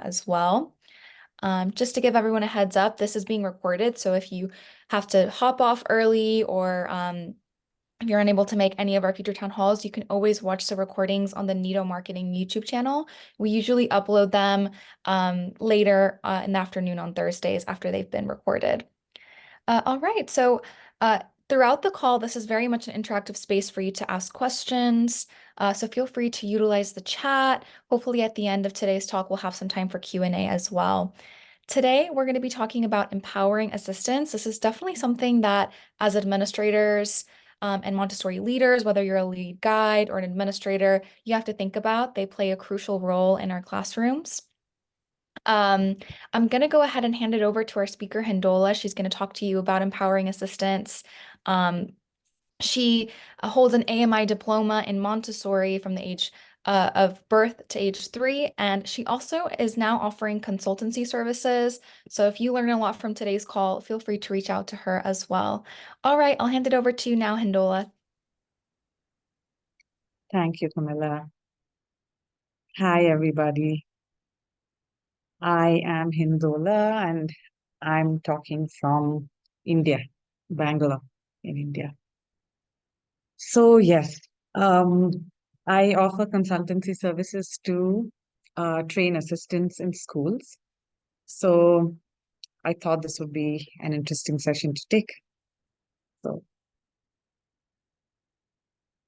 as well. Just to give everyone a heads up, this is being recorded, so if you have to hop off early or if you're unable to make any of our future town halls, you can always watch the recordings on the Nido Marketing YouTube channel. We usually upload them later in the afternoon on Thursdays after they've been recorded. All right, so throughout the call, this is very much an interactive space for you to ask questions. So feel free to utilize the chat. Hopefully at the end of today's talk, we'll have some time for Q&A as well. Today, we're going to be talking about empowering assistants. This is definitely something that as administrators and Montessori leaders, whether you're a lead guide or an administrator, you have to think about. They play a crucial role in our classrooms. I'm going to go ahead and hand it over to our speaker, a.hindola. She's going to talk to you about empowering assistants. She holds an AMI diploma in Montessori from the age of birth to age 3, and she also is now offering consultancy services. So if you learn a lot from today's call, feel free to reach out to her as well. All right, I'll hand it over to you now, a.hindola. Thank you, Camilla. Hi, everybody. I am a.hindola and I'm talking from India, Bangalore in India. So, yes, um, I offer consultancy services to train assistants in schools. So, I thought this would be an interesting session to take. So,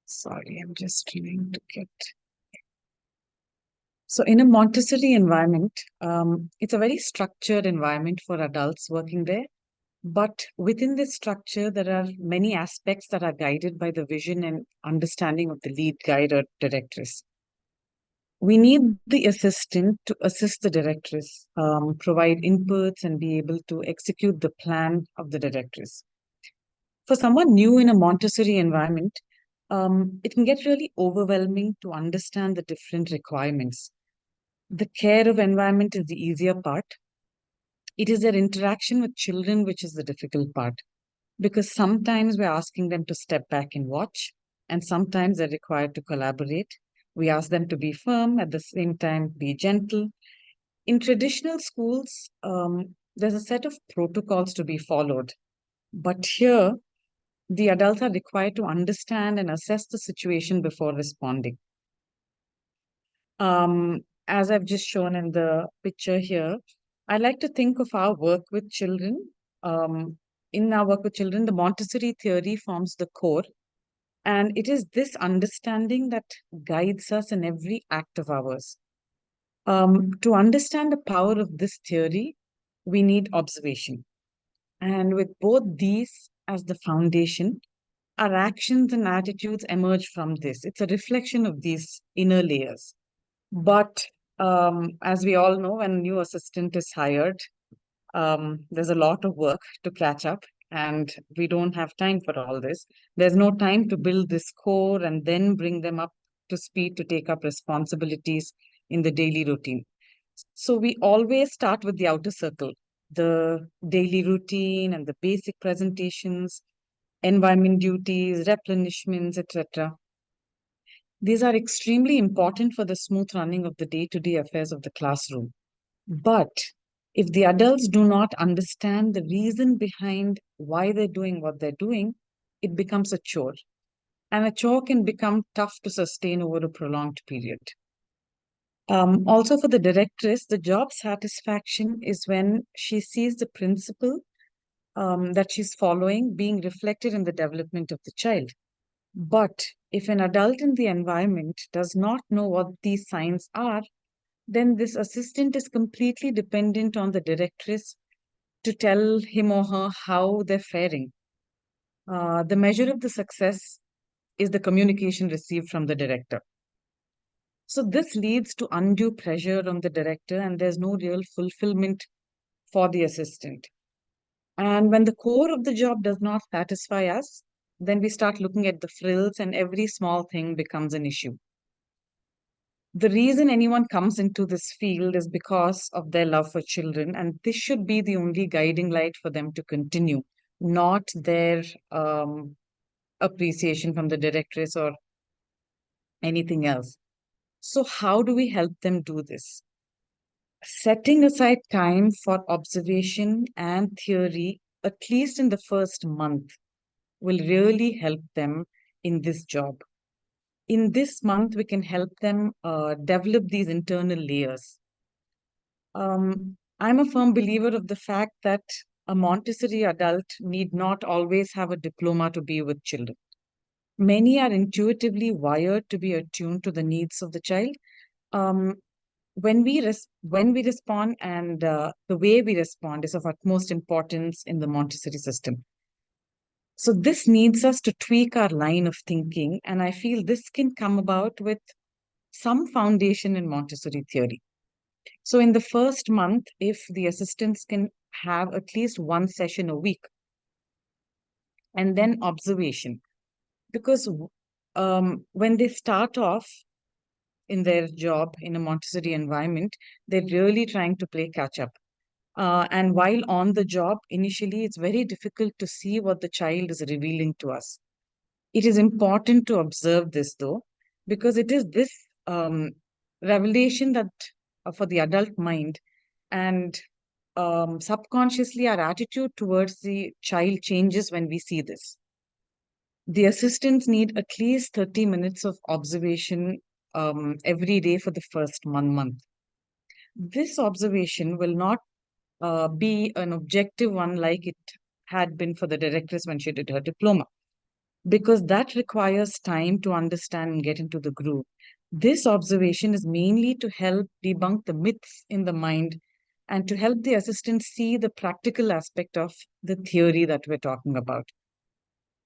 sorry, I'm just trying to get. So, in a Montessori environment, it's a very structured environment for adults working there. But within this structure, there are many aspects that are guided by the vision and understanding of the lead guide or directress. We need the assistant to assist the directress, provide inputs, and be able to execute the plan of the directress. For someone new in a Montessori environment, it can get really overwhelming to understand the different requirements. The care of environment is the easier part. It is their interaction with children which is the difficult part, because sometimes we're asking them to step back and watch, and sometimes they're required to collaborate. We ask them to be firm, at the same time, be gentle. In traditional schools, there's a set of protocols to be followed. But here, the adults are required to understand and assess the situation before responding. As I've just shown in the picture here, I like to think of our work with children. In our work with children, the Montessori theory forms the core, and it is this understanding that guides us in every act of ours. To understand the power of this theory, we need observation. And with both these as the foundation, our actions and attitudes emerge from this. It's a reflection of these inner layers. But as we all know, when a new assistant is hired, there's a lot of work to catch up, and we don't have time for all this. There's no time to build this core and then bring them up to speed to take up responsibilities in the daily routine. So we always start with the outer circle, the daily routine and the basic presentations, environment duties, replenishments, etc. These are extremely important for the smooth running of the day-to-day affairs of the classroom. But if the adults do not understand the reason behind why they're doing what they're doing, it becomes a chore. And a chore can become tough to sustain over a prolonged period. Also, for the directress, the job satisfaction is when she sees the principle that she's following being reflected in the development of the child. But if an adult in the environment does not know what these signs are, then this assistant is completely dependent on the directress to tell him or her how they're faring. The measure of the success is the communication received from the director. So this leads to undue pressure on the director, and there's no real fulfillment for the assistant. And when the core of the job does not satisfy us, then we start looking at the frills, and every small thing becomes an issue. The reason anyone comes into this field is because of their love for children, and this should be the only guiding light for them to continue, not their appreciation from the directress or anything else. So, how do we help them do this? Setting aside time for observation and theory, at least in the first month, will really help them in this job. In this month, we can help them develop these internal layers. I'm a firm believer of the fact that a Montessori adult need not always have a diploma to be with children. Many are intuitively wired to be attuned to the needs of the child. Um, when we respond and the way we respond is of utmost importance in the Montessori system. So this needs us to tweak our line of thinking, and I feel this can come about with some foundation in Montessori theory. So in the first month, if the assistants can have at least one session a week, and then observation, because when they start off in their job in a Montessori environment, they're really trying to play catch up. And while on the job, initially, it's very difficult to see what the child is revealing to us. It is important to observe this, though, because it is this revelation that for the adult mind and subconsciously our attitude towards the child changes when we see this. The assistants need at least 30 minutes of observation every day for the first 1 month. This observation will not be an objective one like it had been for the directress when she did her diploma, because that requires time to understand and get into the groove. This observation is mainly to help debunk the myths in the mind and to help the assistant see the practical aspect of the theory that we're talking about.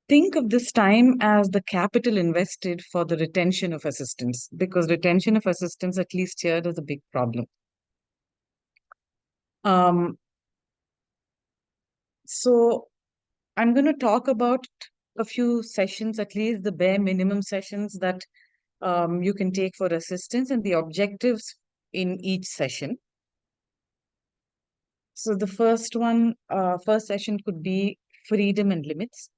Think of this time as the capital invested for the retention of assistants, because retention of assistants, at least here, is a big problem. Um, so I'm going to talk about a few sessions, at least the bare minimum sessions that you can take for assistance and the objectives in each session. So the first session could be freedom and limits.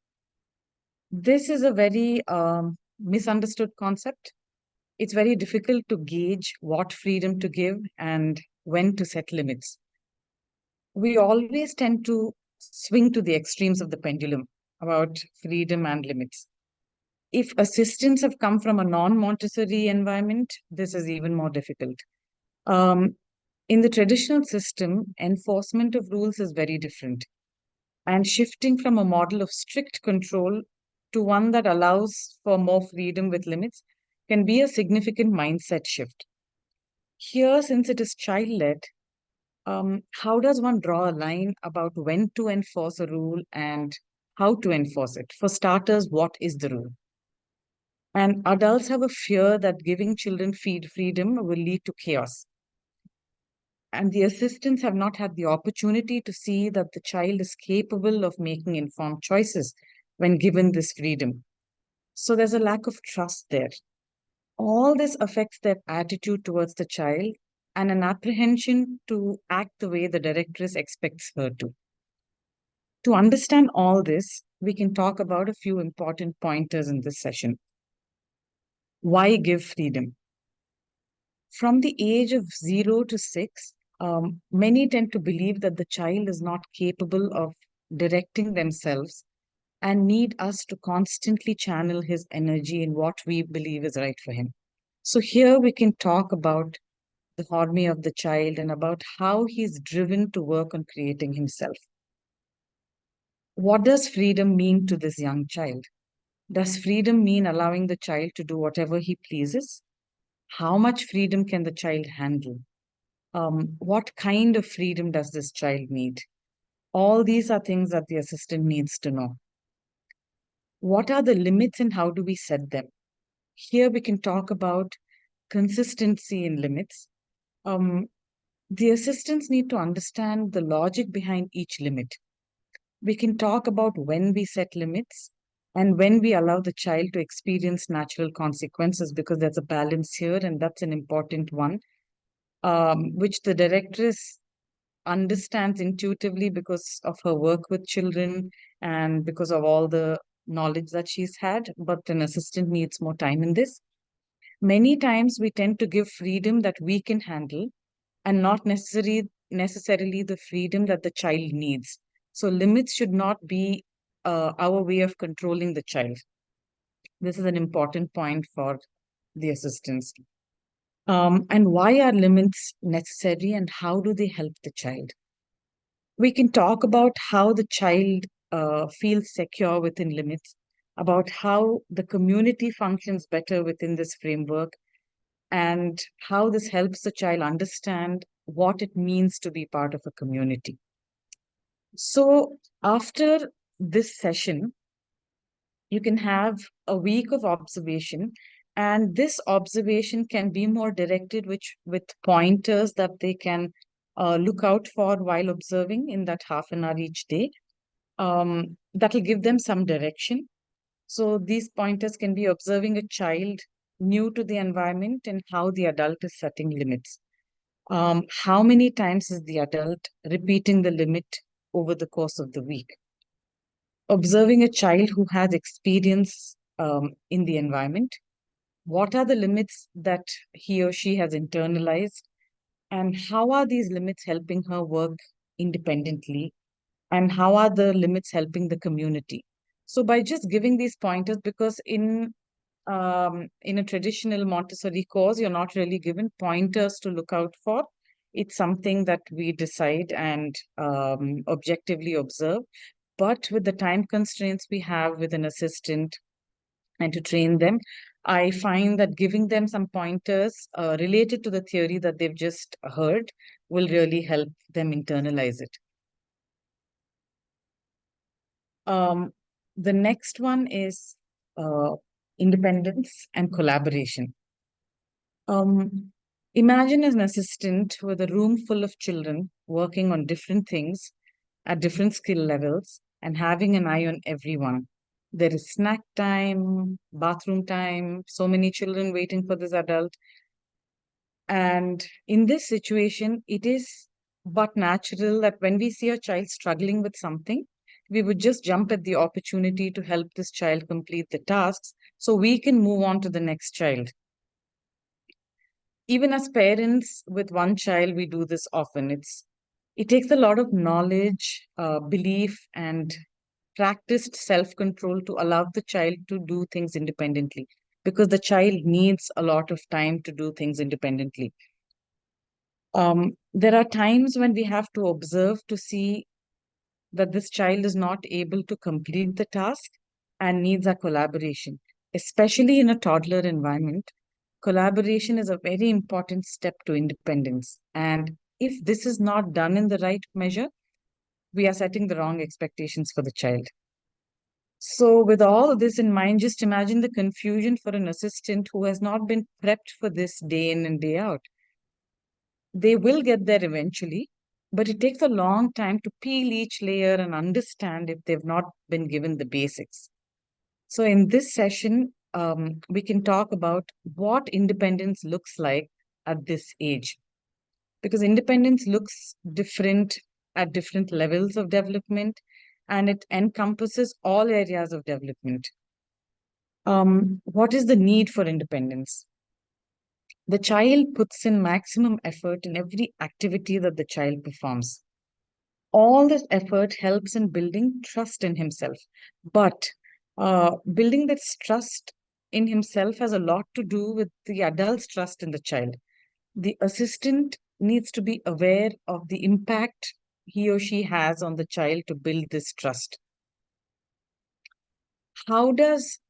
This is a very misunderstood concept. It's very difficult to gauge what freedom to give and when to set limits. We always tend to swing to the extremes of the pendulum about freedom and limits. If assistants have come from a non-Montessori environment, this is even more difficult. Um, in the traditional system, enforcement of rules is very different. And shifting from a model of strict control to one that allows for more freedom with limits can be a significant mindset shift. Here, since it is child-led, how does one draw a line about when to enforce a rule and how to enforce it? For starters, what is the rule? And adults have a fear that giving children freedom will lead to chaos. And the assistants have not had the opportunity to see that the child is capable of making informed choices when given this freedom. So there's a lack of trust there. All this affects their attitude towards the child and an apprehension to act the way the directress expects her to. To understand all this, we can talk about a few important pointers in this session. Why give freedom? From the age of 0 to 6, many tend to believe that the child is not capable of directing themselves and need us to constantly channel his energy in what we believe is right for him. So here we can talk about the horme of the child and about how he's driven to work on creating himself. What does freedom mean to this young child? Does freedom mean allowing the child to do whatever he pleases? How much freedom can the child handle? What kind of freedom does this child need? All these are things that the assistant needs to know. What are the limits and how do we set them? Here we can talk about consistency in limits. The assistants need to understand the logic behind each limit. We can talk about when we set limits and when we allow the child to experience natural consequences, because there's a balance here and that's an important one, which the directress understands intuitively because of her work with children and because of all the knowledge that she's had, but an assistant needs more time in this. Many times we tend to give freedom that we can handle and not necessarily the freedom that the child needs. So limits should not be our way of controlling the child. This is an important point for the assistants. And why are limits necessary and how do they help the child? We can talk about how the child feels secure within limits, about how the community functions better within this framework, and how this helps the child understand what it means to be part of a community. So, after this session, you can have a week of observation, and this observation can be more directed with pointers that they can look out for while observing in that half an hour each day. That will give them some direction. So these pointers can be observing a child new to the environment and how the adult is setting limits. How many times is the adult repeating the limit over the course of the week? Observing a child who has experience in the environment. What are the limits that he or she has internalized? And how are these limits helping her work independently? And how are the limits helping the community? So by just giving these pointers, because in a traditional Montessori course, you're not really given pointers to look out for. It's something that we decide and objectively observe. But with the time constraints we have with an assistant and to train them, I find that giving them some pointers related to the theory that they've just heard will really help them internalize it. Um, the next one is independence and collaboration. Imagine an assistant with a room full of children working on different things at different skill levels and having an eye on everyone. There is snack time, bathroom time, so many children waiting for this adult. And in this situation, it is but natural that when we see a child struggling with something, we would just jump at the opportunity to help this child complete the tasks so we can move on to the next child. Even as parents with one child, we do this often. It takes a lot of knowledge, belief, and practiced self-control to allow the child to do things independently, because the child needs a lot of time to do things independently. There are times when we have to observe to see that this child is not able to complete the task and needs our collaboration, especially in a toddler environment. Collaboration is a very important step to independence. And if this is not done in the right measure, we are setting the wrong expectations for the child. So, with all of this in mind, just imagine the confusion for an assistant who has not been prepped for this day in and day out. They will get there eventually, but it takes a long time to peel each layer and understand if they've not been given the basics. So, in this session, we can talk about what independence looks like at this age, because independence looks different at different levels of development and it encompasses all areas of development. What is the need for independence? The child puts in maximum effort in every activity that the child performs. All this effort helps in building trust in himself. But building this trust in himself has a lot to do with the adult's trust in the child. The assistant needs to be aware of the impact he or she has on the child to build this trust. How does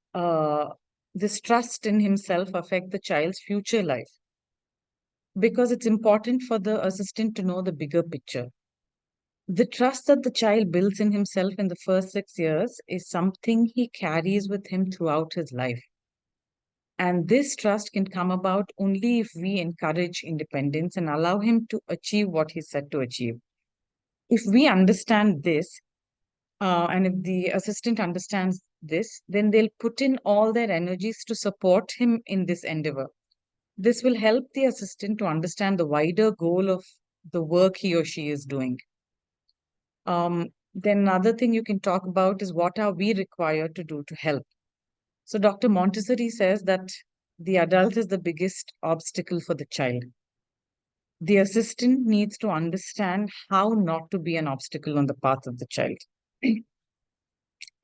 this trust in himself affect the child's future life? Because it's important for the assistant to know the bigger picture. The trust that the child builds in himself in the first 6 years is something he carries with him throughout his life. And this trust can come about only if we encourage independence and allow him to achieve what he's set to achieve. If we understand this, and if the assistant understands this, then they'll put in all their energies to support him in this endeavor. This will help the assistant to understand the wider goal of the work he or she is doing. Then another thing you can talk about is what are we required to do to help. So Dr. Montessori says that the adult is the biggest obstacle for the child. The assistant needs to understand how not to be an obstacle on the path of the child.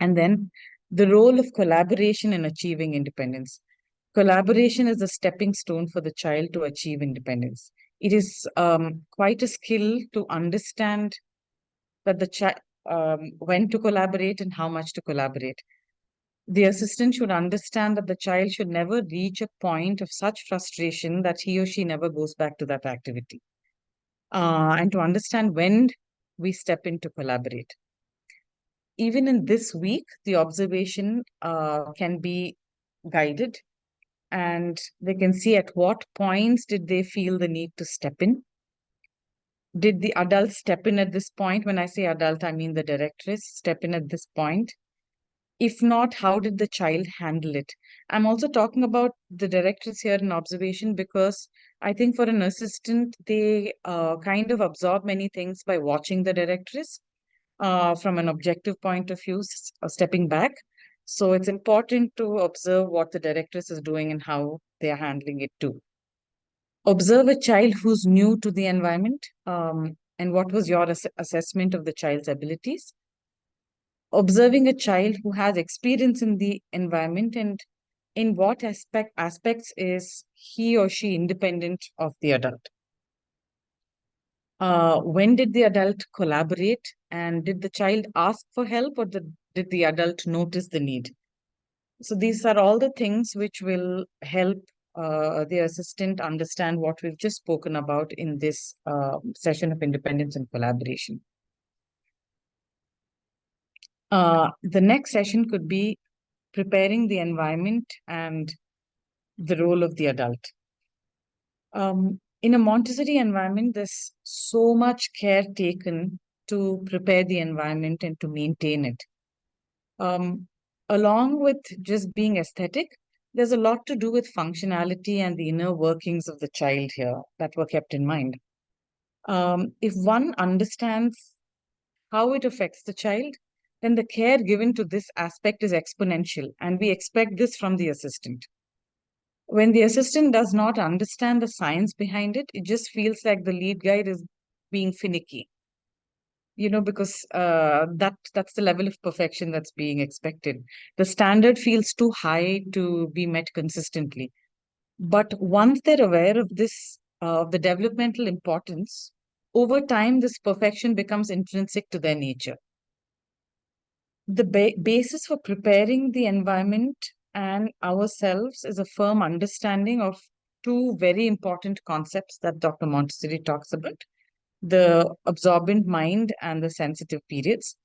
And then the role of collaboration in achieving independence. Collaboration is a stepping stone for the child to achieve independence. It is quite a skill to understand that the child when to collaborate and how much to collaborate. The assistant should understand that the child should never reach a point of such frustration that he or she never goes back to that activity. And to understand when we step in to collaborate. Even in this week, the observation can be guided, and they can see at what points did they feel the need to step in. Did the adult step in at this point? When I say adult, I mean the directress step in at this point. If not, how did the child handle it? I'm also talking about the directress here in observation because I think for an assistant, they kind of absorb many things by watching the directress from an objective point of view, stepping back. So it's important to observe what the directress is doing and how they are handling it too. Observe a child who's new to the environment, and what was your assessment of the child's abilities. Observing a child who has experience in the environment, and in what aspects is he or she independent of the adult. When did the adult collaborate, and did the child ask for help, or did the adult notice the need? So these are all the things which will help the assistant understand what we've just spoken about in this session of independence and collaboration. The next session could be preparing the environment and the role of the adult. In a Montessori environment, there's so much care taken to prepare the environment and to maintain it. Along with just being aesthetic, there's a lot to do with functionality and the inner workings of the child here that were kept in mind. If one understands how it affects the child, then the care given to this aspect is exponential, and we expect this from the assistant. When the assistant does not understand the science behind it, it just feels like the lead guide is being finicky, because that's the level of perfection that's being expected. The standard feels too high to be met consistently. But once they're aware of this, the developmental importance, over time, this perfection becomes intrinsic to their nature. The basis for preparing the environment and ourselves is a firm understanding of two very important concepts that Dr. Montessori talks about: the absorbent mind and the sensitive periods.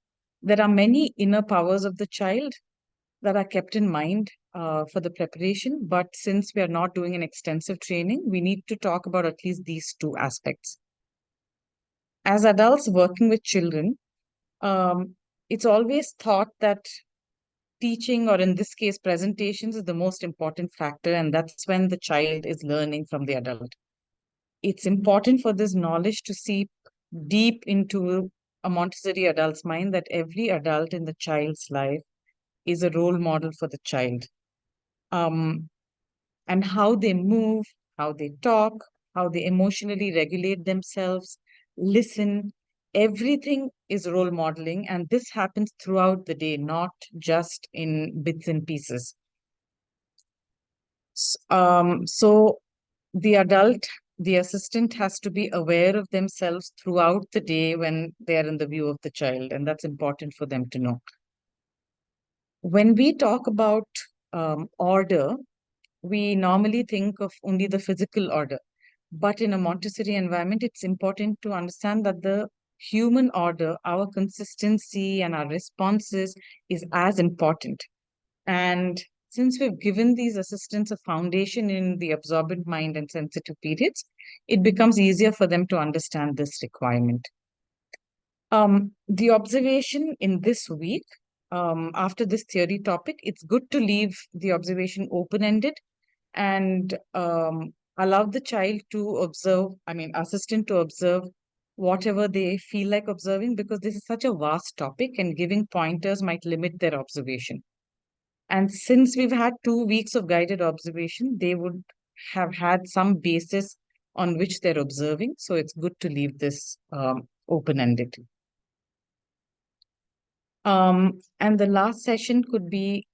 There are many inner powers of the child that are kept in mind for the preparation, but since we are not doing an extensive training, we need to talk about at least these two aspects. As adults working with children, it's always thought that teaching, or in this case, presentations, is the most important factor, and that's when the child is learning from the adult. It's important for this knowledge to seep deep into a Montessori adult's mind, that every adult in the child's life is a role model for the child. And how they move, how they talk, how they emotionally regulate themselves, listen, everything is role modeling. And this happens throughout the day, not just in bits and pieces. So the adult, the assistant, has to be aware of themselves throughout the day when they are in the view of the child. And that's important for them to know. When we talk about order, we normally think of only the physical order. But in a Montessori environment, it's important to understand that the human order, our consistency and our responses, is as important. And since we've given these assistants a foundation in the absorbent mind and sensitive periods, it becomes easier for them to understand this requirement. The observation in this week, after this theory topic, it's good to leave the observation open-ended and allow the child to observe, assistant to observe whatever they feel like observing, because this is such a vast topic and giving pointers might limit their observation. And since we've had 2 weeks of guided observation, they would have had some basis on which they're observing. So it's good to leave this open-ended. And the last session could be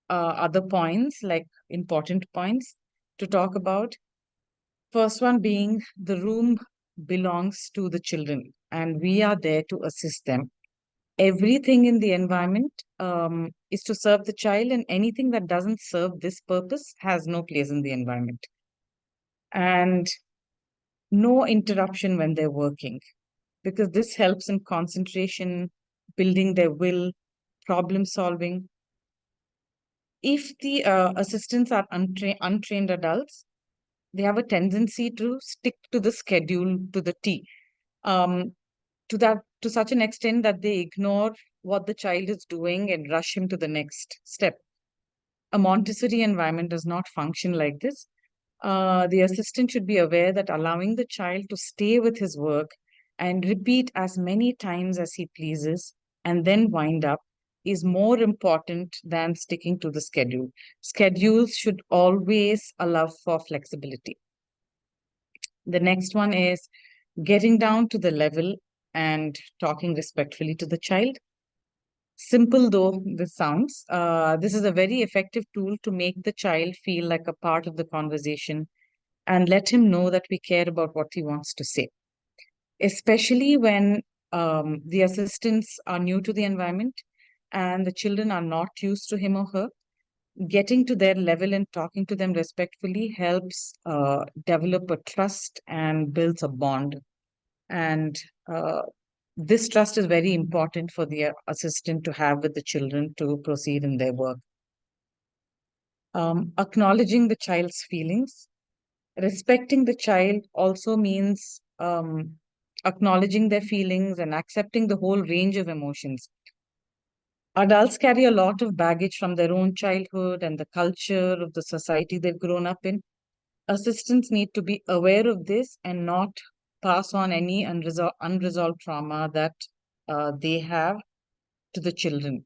other points, like important points to talk about. First one being the room belongs to the children, and we are there to assist them. Everything in the environment is to serve the child, and anything that doesn't serve this purpose has no place in the environment. And no interruption when they're working, because this helps in concentration, building their will, problem solving. If the assistants are untrained adults, they have a tendency to stick to the schedule to the T, um, to such an extent that they ignore what the child is doing and rush him to the next step. A Montessori environment does not function like this. The assistant should be aware that allowing the child to stay with his work and repeat as many times as he pleases and then wind up is more important than sticking to the schedule. Schedules should always allow for flexibility. The next one is getting down to the level and talking respectfully to the child. Simple though this sounds, this is a very effective tool to make the child feel like a part of the conversation and let him know that we care about what he wants to say, especially when the assistants are new to the environment and the children are not used to him or her. Getting to their level and talking to them respectfully helps develop a trust and builds a bond. And this trust is very important for the assistant to have with the children to proceed in their work. Acknowledging the child's feelings. Respecting the child also means acknowledging their feelings and accepting the whole range of emotions. Adults carry a lot of baggage from their own childhood and the culture of the society they've grown up in. Assistants need to be aware of this and not pass on any unresolved trauma that they have to the children.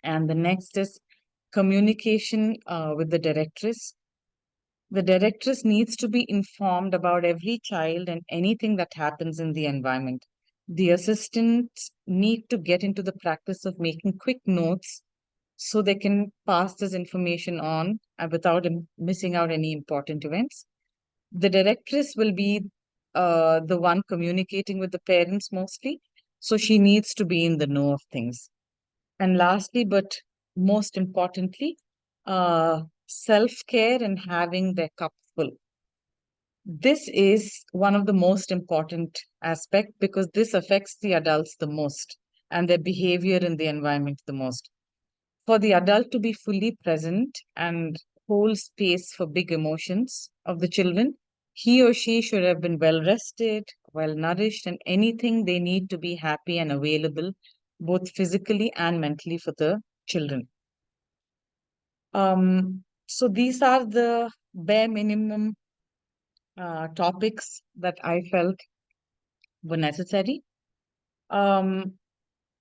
And the next is communication with the directress. The directress needs to be informed about every child and anything that happens in the environment. The assistants need to get into the practice of making quick notes so they can pass this information on without missing out any important events. The directress will be the one communicating with the parents mostly, so she needs to be in the know of things. And lastly, but most importantly, self care and having their cup full. This is one of the most important aspect because this affects the adults the most and their behavior in the environment the most. For the adult to be fully present and hold space for big emotions of the children, he or she should have been well rested, well nourished, and anything they need to be happy and available, both physically and mentally for the children. So these are the bare minimum topics that I felt were necessary. Um,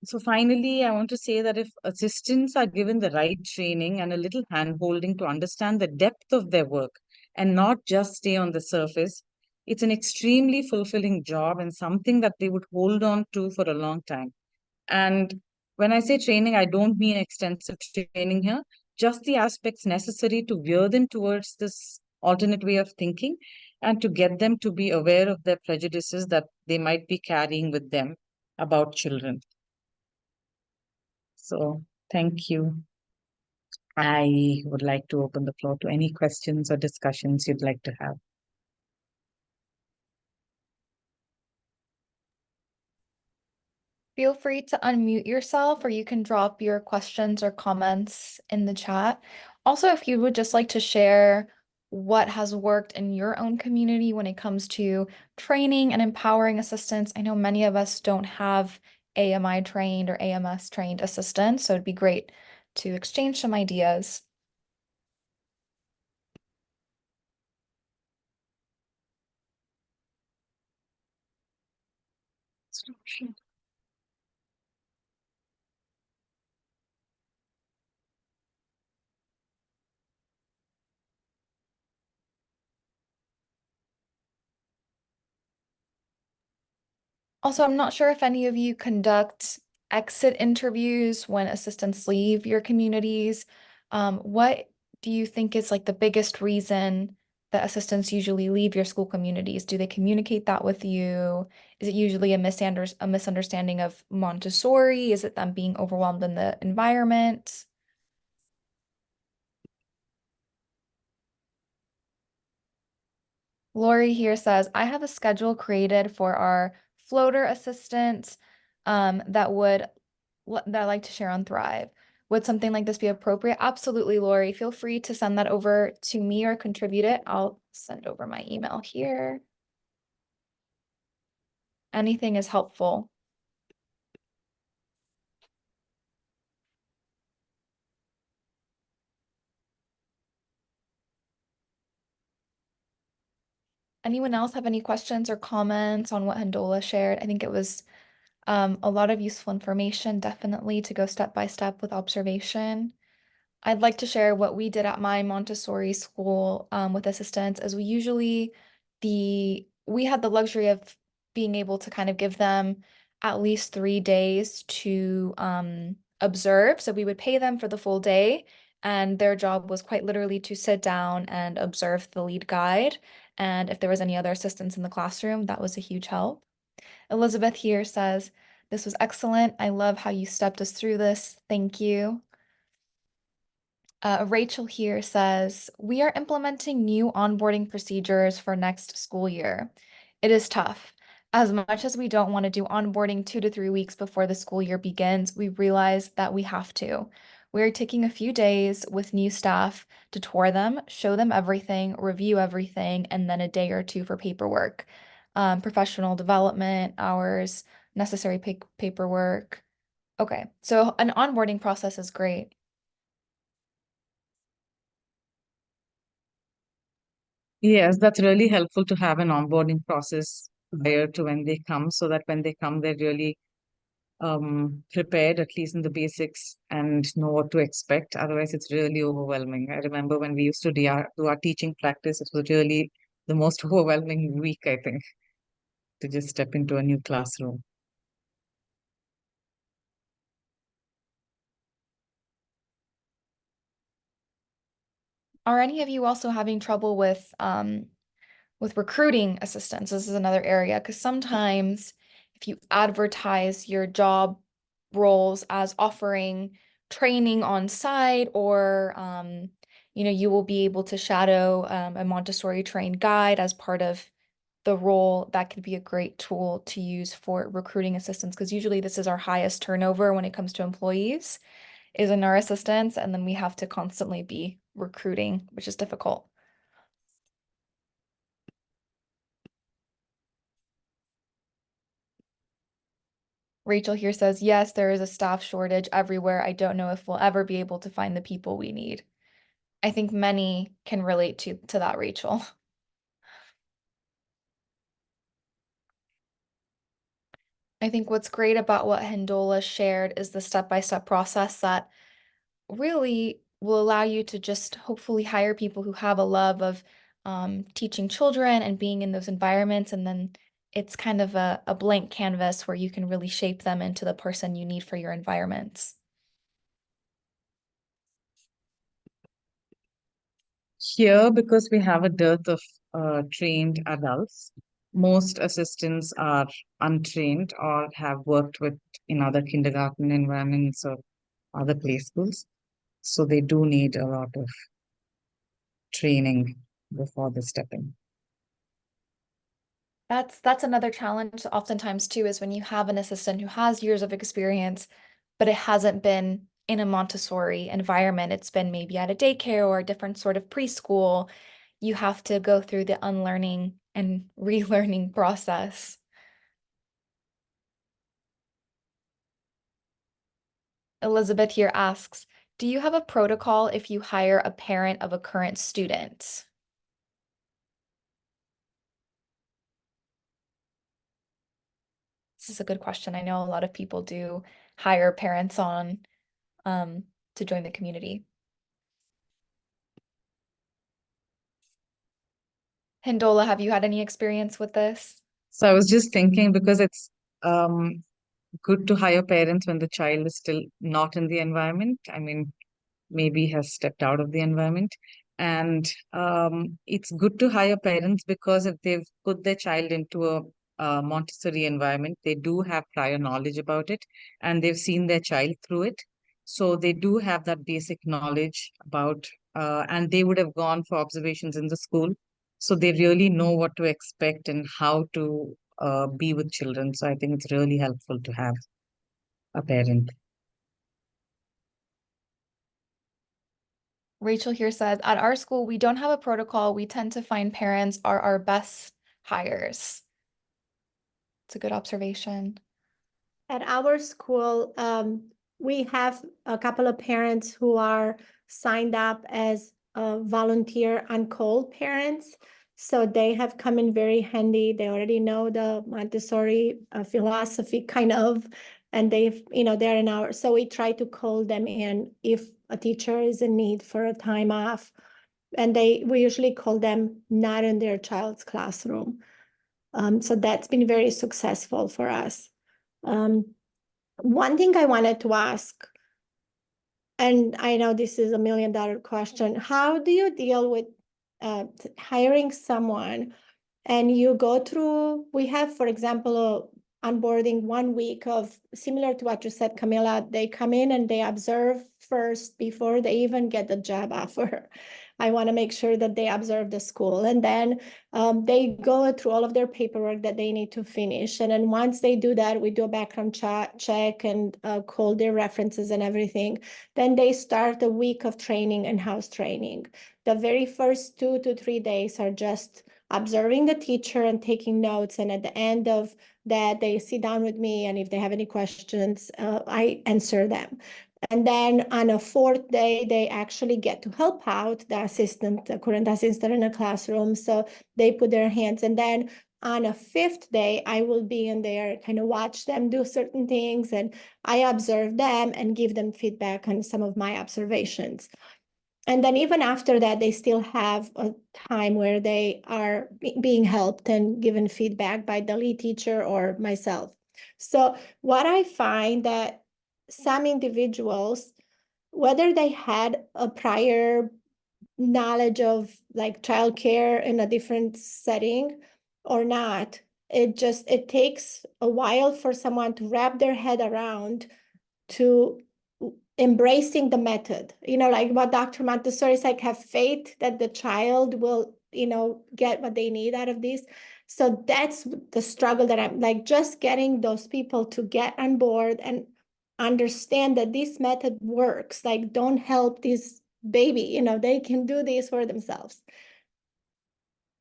So finally, I want to say that if assistants are given the right training and a little hand-holding to understand the depth of their work and not just stay on the surface, it's an extremely fulfilling job and something that they would hold on to for a long time. And when I say training, I don't mean extensive training here, just the aspects necessary to veer them towards this alternate way of thinking and to get them to be aware of their prejudices that they might be carrying with them about children. So thank you. I would like to open the floor to any questions or discussions you'd like to have. Feel free to unmute yourself or you can drop your questions or comments in the chat. Also, if you would just like to share what has worked in your own community when it comes to training and empowering assistants. I know many of us don't have AMI trained or AMS trained assistants, so it'd be great to exchange some ideas. Also, I'm not sure if any of you conduct exit interviews when assistants leave your communities. What do you think is like the biggest reason that assistants usually leave your school communities? Do they communicate that with you? Is it usually a misunderstanding of Montessori? Is it them being overwhelmed in the environment? Lori here says, I have a schedule created for our floater assistants that I like to share on Thrive. Would something like this be appropriate? Absolutely, Lori. Feel free to send that over to me or contribute it. I'll send over my email here. Anything is helpful. Anyone else have any questions or comments on what Hindola shared? I think it was a lot of useful information, definitely to go step by step with observation. I'd like to share what we did at my Montessori school with assistants, as we had the luxury of being able to kind of give them at least 3 days to observe. So we would pay them for the full day, and their job was quite literally to sit down and observe the lead guide. And if there was any other assistants in the classroom, that was a huge help. Elizabeth here says, "This was excellent. I love how you stepped us through this. Thank you." Rachel here says, we are implementing new onboarding procedures for next school year. It is tough. As much as we don't want to do onboarding 2 to 3 weeks before the school year begins, we realize that we have to. We are taking a few days with new staff to tour them, show them everything, review everything, and then a day or two for paperwork, professional development hours, necessary paperwork. Okay, so an onboarding process is great. Yes, that's really helpful to have an onboarding process prior to when they come, so that when they come, they're really prepared, at least in the basics, and know what to expect. Otherwise, it's really overwhelming. I remember when we used to do our teaching practice, it was really the most overwhelming week, I think, to just step into a new classroom. Are any of you also having trouble with recruiting assistants? This is another area because sometimes if you advertise your job roles as offering training on site or you will be able to shadow a Montessori trained guide as part of the role, that could be a great tool to use for recruiting assistants because usually this is our highest turnover when it comes to employees is in our assistants, and then we have to constantly be recruiting, which is difficult. Rachel here says, yes, there is a staff shortage everywhere. I don't know if we'll ever be able to find the people we need. I think many can relate to that, Rachel. I think what's great about what Hindola shared is the step-by-step process that really will allow you to just hopefully hire people who have a love of teaching children and being in those environments. And then it's kind of a blank canvas where you can really shape them into the person you need for your environments. Here, because we have a dearth of trained adults, most assistants are untrained or have worked with in other kindergarten environments or other play schools. So they do need a lot of training before they step in. That's another challenge oftentimes too, is when you have an assistant who has years of experience, but it hasn't been in a Montessori environment. It's been maybe at a daycare or a different sort of preschool. You have to go through the unlearning and relearning process. Elizabeth here asks, do you have a protocol if you hire a parent of a current student? This is a good question. I know a lot of people do hire parents on um, to join the community. Hindola, have you had any experience with this? So I was just thinking because it's good to hire parents when the child is still not in the environment. I mean, maybe has stepped out of the environment. And it's good to hire parents because if they've put their child into a Montessori environment, they do have prior knowledge about it and they've seen their child through it. So they do have that basic knowledge about, and they would have gone for observations in the school. So they really know what to expect and how to be with children. So I think it's really helpful to have a parent. Rachel here says, at our school, we don't have a protocol. We tend to find parents are our best hires. It's a good observation. At our school, we have a couple of parents who are signed up as volunteer on-call parents. So they have come in very handy. They already know the Montessori philosophy, kind of, and they're in our. So we try to call them in if a teacher is in need for a time off, and we usually call them not in their child's classroom. So that's been very successful for us. One thing I wanted to ask, and I know this is $1 million question, how do you deal with hiring someone and you go through, we have, for example, onboarding 1 week of similar to what you said, Camilla, they come in and they observe first before they even get the job offer. I want to make sure that they observe the school, and then they go through all of their paperwork that they need to finish. And then once they do that, we do a background check and call their references and everything. Then they start a week of training and house training. The very first 2 to 3 days are just observing the teacher and taking notes. And at the end of that, they sit down with me. And if they have any questions, I answer them. And then on a 4th day, they actually get to help out the current assistant in a classroom. So they put their hands. And then on a 5th day, I will be in there, kind of watch them do certain things. And I observe them and give them feedback on some of my observations. And then even after that, they still have a time where they are being helped and given feedback by the lead teacher or myself. So what I find that some individuals, whether they had a prior knowledge of like childcare in a different setting or not, it takes a while for someone to wrap their head around to embracing the method, like what Dr. Montessori is like, have faith that the child will, get what they need out of this. So that's the struggle that I'm like, just getting those people to get on board and understand that this method works. Like, don't help this baby, they can do this for themselves.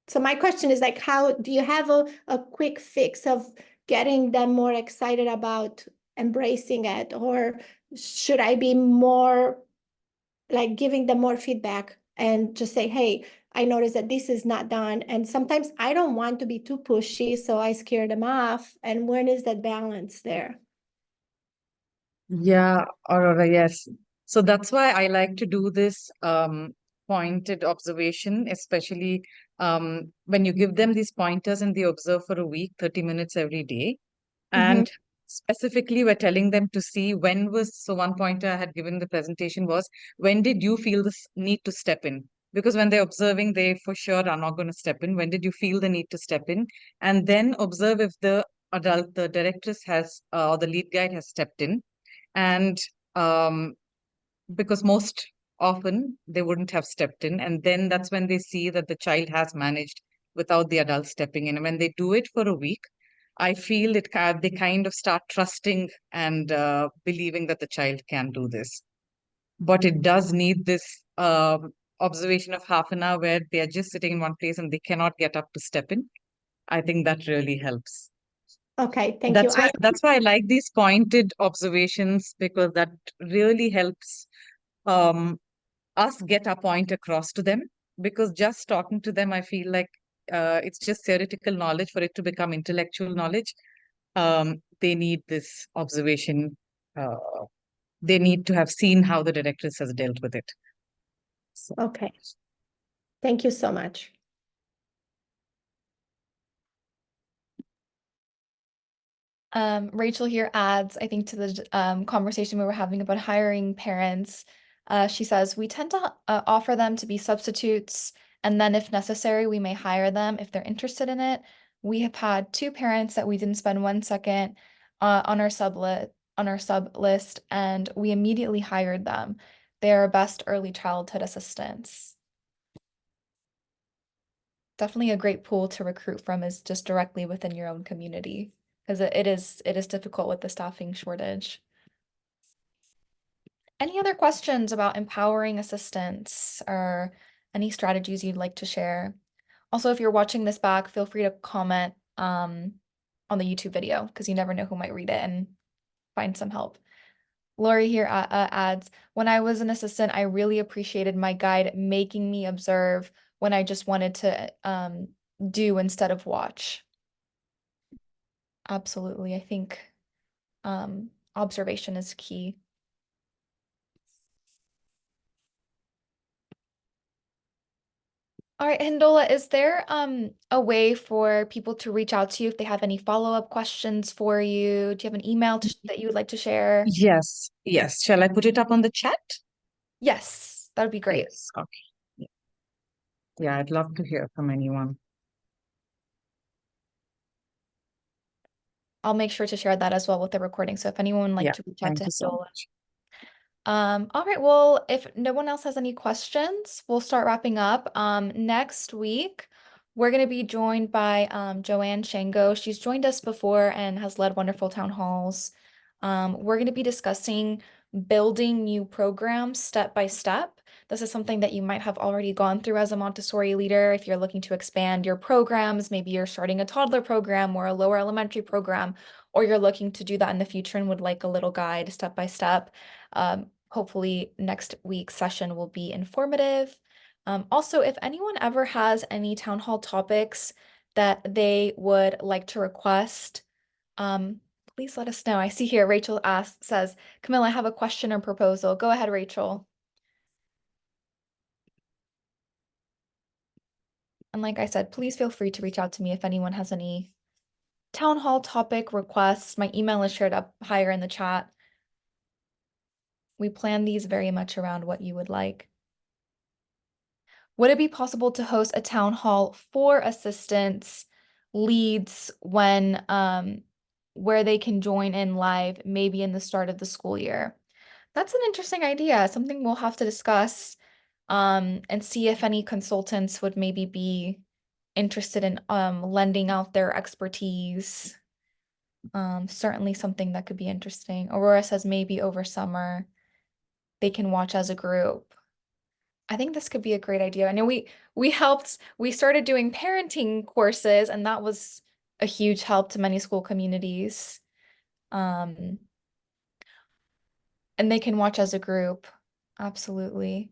So my question is like, how do you have a quick fix of getting them more excited about embracing it? Or should I be more like giving them more feedback and just say, hey, I noticed that this is not done. And sometimes I don't want to be too pushy, so I scare them off. And when is that balance there? Yeah, Aurora, yes. So that's why I like to do this pointed observation, especially when you give them these pointers and they observe for a week, 30 minutes every day. Mm-hmm. And specifically, we're telling them to see so one pointer I had given the presentation was, when did you feel this need to step in? Because when they're observing, they for sure are not going to step in. When did you feel the need to step in? And then observe if the directress or the lead guide has stepped in. And um, because most often they wouldn't have stepped in. And then that's when they see that the child has managed without the adult stepping in. And when they do it for a week, I feel they kind of start trusting and believing that the child can do this. But it does need this observation of half an hour where they are just sitting in one place and they cannot get up to step in. I think that really helps. Okay, thank you. That's why I like these pointed observations, because that really helps um, us get our point across to them. Because just talking to them, I feel like it's just theoretical knowledge. For it to become intellectual knowledge, they need this observation. Uh, they need to have seen how the directress has dealt with it. So. Okay, thank you so much. Rachel here adds, I think, to the conversation we were having about hiring parents. She says, we tend to offer them to be substitutes, and then if necessary, we may hire them if they're interested in it. We have had two parents that we didn't spend 1 second on our sub list, and we immediately hired them. They are our best early childhood assistants. Definitely a great pool to recruit from is just directly within your own community because it is difficult with the staffing shortage. Any other questions about empowering assistants or any strategies you'd like to share? Also, if you're watching this back, feel free to comment on the YouTube video because you never know who might read it and find some help. Lori here adds, when I was an assistant, I really appreciated my guide making me observe when I just wanted to do instead of watch. Absolutely. I think observation is key. All right, Hindola, is there a way for people to reach out to you if they have any follow-up questions for you? Do you have an email that you would like to share? Yes, yes. Shall I put it up on the chat? Yes, that would be great. Yes. Okay. Yeah, yeah, I'd love to hear from anyone. I'll make sure to share that as well with the recording. So if anyone would like Yeah, to reach out thank to you so Hindola. much. All right, well, if no one else has any questions, we'll start wrapping up. Next week, we're going to be joined by Joanne Shango. She's joined us before and has led wonderful town halls. We're going to be discussing building new programs step by step. This is something that you might have already gone through as a Montessori leader. If you're looking to expand your programs, maybe you're starting a toddler program or a lower elementary program, or you're looking to do that in the future and would like a little guide step by step. Hopefully next week's session will be informative. Also, if anyone ever has any town hall topics that they would like to request, please let us know. I see here Rachel says, Camilla, I have a question or proposal. Go ahead, Rachel. And like I said, please feel free to reach out to me if anyone has any town hall topic requests. My email is shared up higher in the chat. We plan these very much around what you would like. Would it be possible to host a town hall for assistants, leads when where they can join in live, maybe in the start of the school year? That's an interesting idea, something we'll have to discuss and see if any consultants would maybe be interested in lending out their expertise. Certainly something that could be interesting. Aurora says maybe over summer they can watch as a group. I think this could be a great idea. I know we started doing parenting courses, and that was a huge help to many school communities. And they can watch as a group. Absolutely.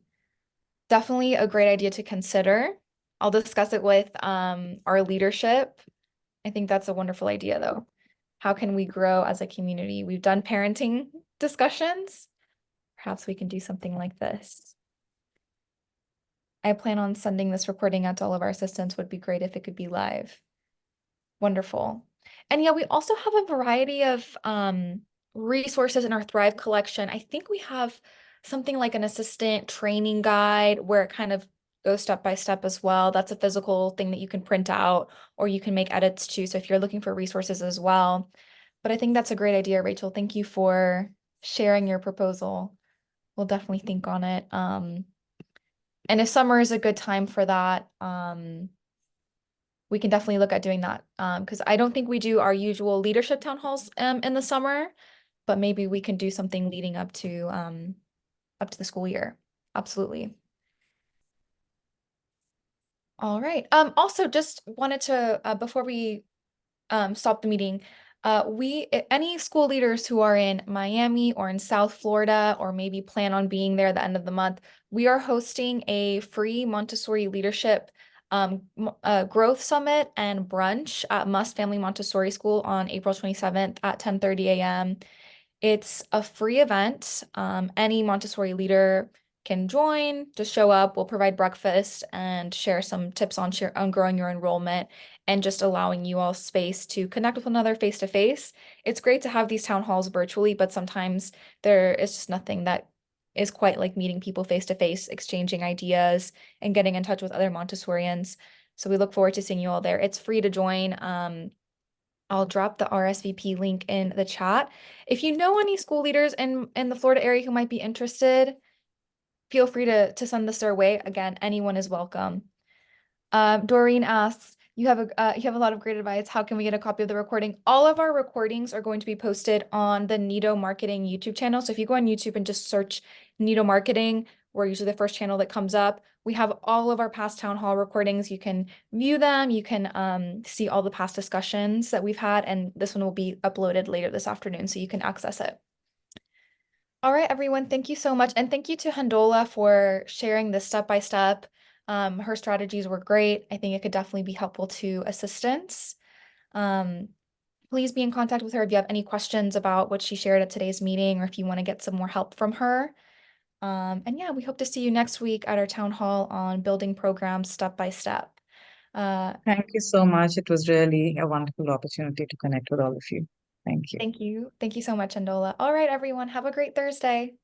Definitely a great idea to consider. I'll discuss it with our leadership. I think that's a wonderful idea, though. How can we grow as a community? We've done parenting discussions. Perhaps we can do something like this. I plan on sending this recording out to all of our assistants. Would be great if it could be live. Wonderful. And yeah, we also have a variety of resources in our Thrive collection. I think we have something like an assistant training guide where it kind of goes step by step as well. That's a physical thing that you can print out or you can make edits to. So if you're looking for resources as well. But I think that's a great idea, Rachel. Thank you for sharing your proposal. We'll definitely think on it. And if summer is a good time for that, we can definitely look at doing that. Because I don't think we do our usual leadership town halls in the summer, but maybe we can do something leading up to the school year. Absolutely. All right. Also just wanted to before we stop the meeting, any school leaders who are in Miami or in South Florida or maybe plan on being there at the end of the month, we are hosting a free Montessori leadership growth summit and brunch at Must Family Montessori School on April 27th at 10:30 a.m. It's a free event. Any Montessori leader can join, just show up. We'll provide breakfast and share some tips on growing your enrollment and just allowing you all space to connect with one another face to face. It's great to have these town halls virtually, but sometimes there is just nothing that is quite like meeting people face to face, exchanging ideas and getting in touch with other Montessorians. So we look forward to seeing you all there. It's free to join. I'll drop the RSVP link in the chat. If you know any school leaders in the Florida area who might be interested, feel free to send this their way. Again, anyone is welcome. Doreen asks, you have a lot of great advice. How can we get a copy of the recording? All of our recordings are going to be posted on the Nido Marketing YouTube channel. So if you go on YouTube and just search Nido Marketing, we're usually the first channel that comes up. We have all of our past town hall recordings. You can view them. You can see all the past discussions that we've had, and this one will be uploaded later this afternoon, so you can access it. All right, everyone, thank you so much. And thank you to a.hindola for sharing this step-by-step. Her strategies were great. I think it could definitely be helpful to assistants. Please be in contact with her if you have any questions about what she shared at today's meeting, or if you want to get some more help from her. And yeah, we hope to see you next week at our town hall on building programs step by step. Thank you so much. It was really a wonderful opportunity to connect with all of you. Thank you. Thank you. Thank you so much, a.hindola. All right, everyone, have a great Thursday.